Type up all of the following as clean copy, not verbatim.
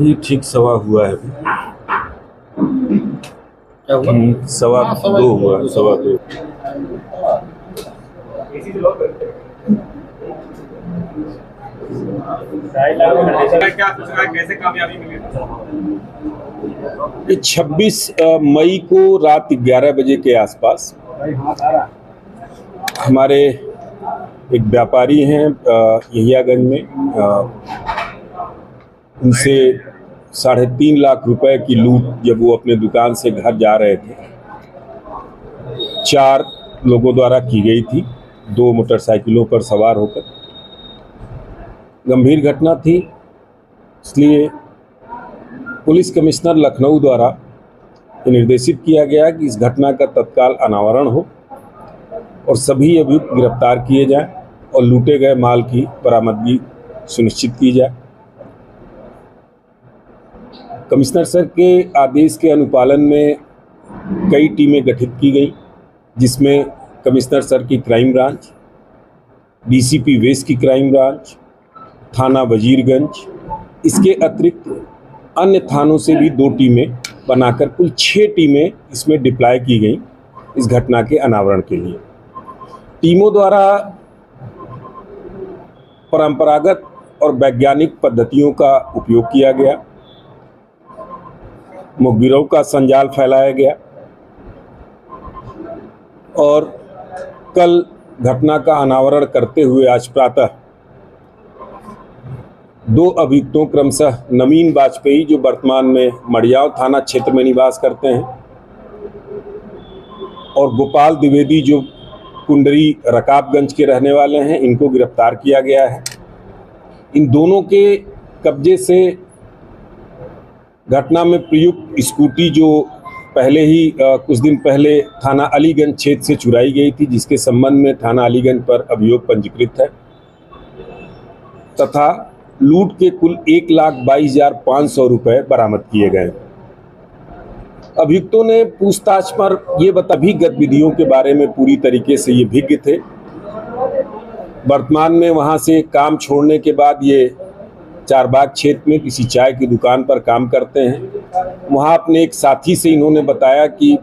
ये ठीक सवा हुआ है। क्या हुआ? सवा दो हुआ, सवा दो। कैसे कामयाबी मिली? 26 मई को रात 11 बजे के आसपास हमारे एक व्यापारी हैं यहियागंज में, उनसे 3.5 लाख रुपए की लूट जब वो अपने दुकान से घर जा रहे थे 4 लोगों द्वारा की गई थी, 2 मोटरसाइकिलों पर सवार होकर। गंभीर घटना थी, इसलिए पुलिस कमिश्नर लखनऊ द्वारा निर्देशित किया गया कि इस घटना का तत्काल अनावरण हो और सभी अभियुक्त गिरफ्तार किए जाएं और लूटे गए माल की बरामदगी सुनिश्चित की जाए। कमिश्नर सर के आदेश के अनुपालन में कई टीमें गठित की गई, जिसमें कमिश्नर सर की क्राइम ब्रांच, डीसीपी वेस्ट की क्राइम ब्रांच, थाना वजीरगंज, इसके अतिरिक्त अन्य थानों से भी 2 टीमें बनाकर कुल 6 टीमें इसमें डिप्लॉय की गई इस घटना के अनावरण के लिए। टीमों द्वारा परंपरागत और वैज्ञानिक पद्धतियों का उपयोग किया गया, मुखबिरों का संजाल फैलाया गया और कल घटना का अनावरण करते हुए आज प्रातः 2 अभियुक्तों क्रमशः नवीन वाजपेयी, जो वर्तमान में मड़ियाव थाना क्षेत्र में निवास करते हैं, और गोपाल द्विवेदी, जो कुंडरी रकाबगंज के रहने वाले हैं, इनको गिरफ्तार किया गया है। इन दोनों के कब्जे से घटना में प्रयुक्त स्कूटी, जो पहले ही कुछ दिन पहले थाना अलीगंज क्षेत्र से चुराई गई थी, जिसके संबंध में थाना अलीगंज पर अभियोग पंजीकृत है, तथा लूट के कुल 1,22,500 रुपए बरामद किए गए। अभियुक्तों ने पूछताछ पर सभी गतिविधियों के बारे में पूरी तरीके से ये भिज्ञ थे। वर्तमान में वहां से काम छोड़ने के बाद ये चारबाग क्षेत्र में किसी चाय की दुकान पर काम करते हैं। वहां अपने एक साथी से इन्होंने बताया कि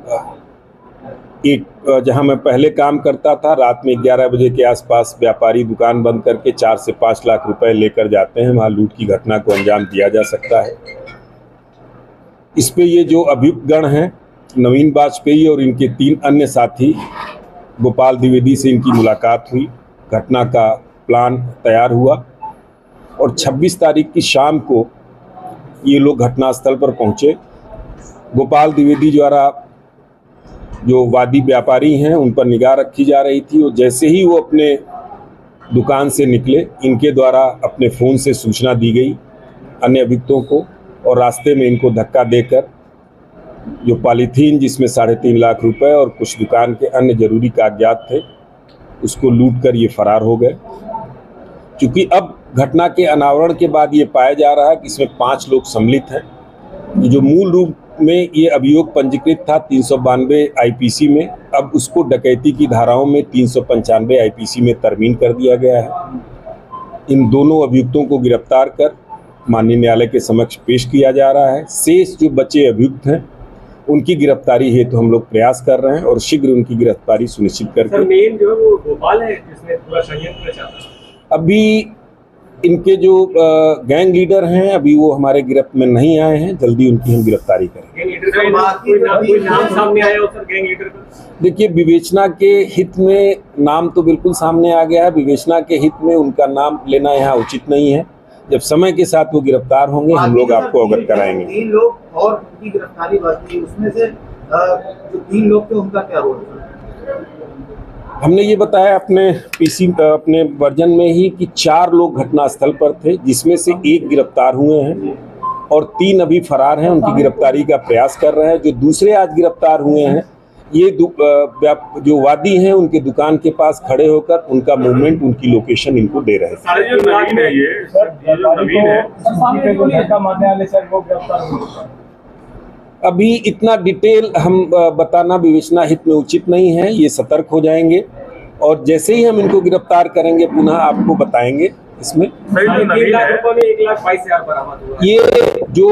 जहां मैं पहले काम करता था, रात में 11 बजे के आसपास व्यापारी दुकान बंद करके 4 से 5 लाख रुपए लेकर जाते हैं, वहां लूट की घटना को अंजाम दिया जा सकता है। इस पे ये जो अभियुक्त गण हैं, नवीन वाजपेयी और इनके 3 अन्य साथी, गोपाल द्विवेदी से इनकी मुलाकात हुई, घटना का प्लान तैयार हुआ और 26 तारीख की शाम को ये लोग घटनास्थल पर पहुंचे। गोपाल द्विवेदी द्वारा जो वादी व्यापारी हैं उन पर निगाह रखी जा रही थी और जैसे ही वो अपने दुकान से निकले, इनके द्वारा अपने फ़ोन से सूचना दी गई अन्य अभियुक्तों को और रास्ते में इनको धक्का देकर जो पॉलीथीन जिसमें 3.5 लाख रुपए और कुछ दुकान के अन्य जरूरी कागजात थे, उसको लूट कर ये फरार हो गए। क्योंकि अब घटना के अनावरण के बाद ये पाया जा रहा है कि इसमें 5 लोग सम्मिलित हैं। जो मूल रूप में ये अभियोग पंजीकृत था 392 आईपीसी में, अब उसको डकैती की धाराओं में 395 आईपीसी में तरमीम कर दिया गया है। इन दोनों अभियुक्तों को गिरफ्तार कर माननीय न्यायालय के समक्ष पेश किया जा रहा है। शेष जो बचे अभियुक्त हैं उनकी गिरफ्तारी हेतु हम लोग प्रयास कर रहे हैं और शीघ्र उनकी गिरफ्तारी सुनिश्चित करके मेन जो है वो गोपाल है जिसने पूरा षड्यंत्र रचा था। अभी इनके जो गैंग लीडर हैं अभी वो हमारे गिरफ्त में नहीं आए हैं, जल्दी उनकी हम गिरफ्तारी करेंगे। कोई नाम सामने आया हो सर गैंग लीडर का? देखिए, विवेचना के हित में नाम तो बिल्कुल सामने आ गया है। विवेचना के हित में उनका नाम लेना यहाँ उचित नहीं है। जब समय के साथ वो गिरफ्तार होंगे हम लोग आपको अवगत कराएंगे। 3 लोग और उनकी गिरफ्तारी बाकी है, उसमें से जो 3 लोग थे उनका क्या रोल है? हमने ये बताया अपने वर्जन में ही कि 4 लोग घटनास्थल पर थे, जिसमें से 1 गिरफ्तार हुए हैं और 3 अभी फरार हैं। उनकी गिरफ्तारी का प्रयास कर रहे हैं। जो दूसरे आज गिरफ्तार हुए हैं, ये जो वादी हैं उनके दुकान के पास खड़े होकर उनका मूवमेंट, उनकी लोकेशन इनको दे रहे थे। अभी इतना डिटेल हम बताना विवेचना हित में उचित नहीं है। ये सतर्क हो जाएंगे और जैसे ही हम इनको गिरफ्तार करेंगे पुनः आपको बताएंगे इसमें। सर, जो 3 लाख रुपए में 1,22,000 बरामद हुआ। ये जो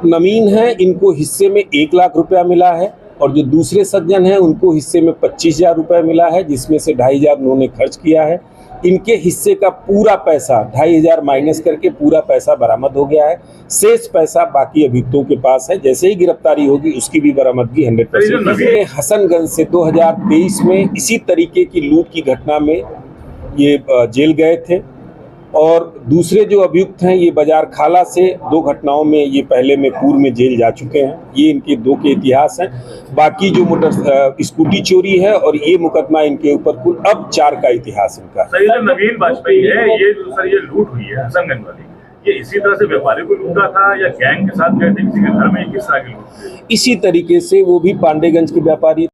नवीन है इनको हिस्से में 1 लाख रुपया मिला है और जो दूसरे सज्जन हैं उनको हिस्से में 25,000 रुपये मिला है, जिसमें से 2,500 उन्होंने खर्च किया है। इनके हिस्से का पूरा पैसा 2,500 माइनस करके पूरा पैसा बरामद हो गया है। शेष पैसा बाकी अभियुक्तों के पास है, जैसे ही गिरफ्तारी होगी उसकी भी बरामदगी 100%। हसनगंज से 2023 में इसी तरीके की लूट की घटना में ये जेल गए थे और दूसरे जो अभियुक्त हैं ये बाजार खाला से 2 घटनाओं में ये पहले में पूर्व में जेल जा चुके हैं। ये इनके 2 के इतिहास हैं। बाकी जो मोटर स्कूटी चोरी है और ये मुकदमा इनके ऊपर कुल अब 4 का इतिहास इनका। सर, ये जो नवीन वाजपेयी है, ये जो सर ये लूट हुई है हसनगंज वाली, ये इसी तरह से व्यापारी को लूटा था या गैंग के साथ गए थे किसी के घर में, किस तरह की लूट? इसी तरीके से वो भी पांडेगंज के व्यापारी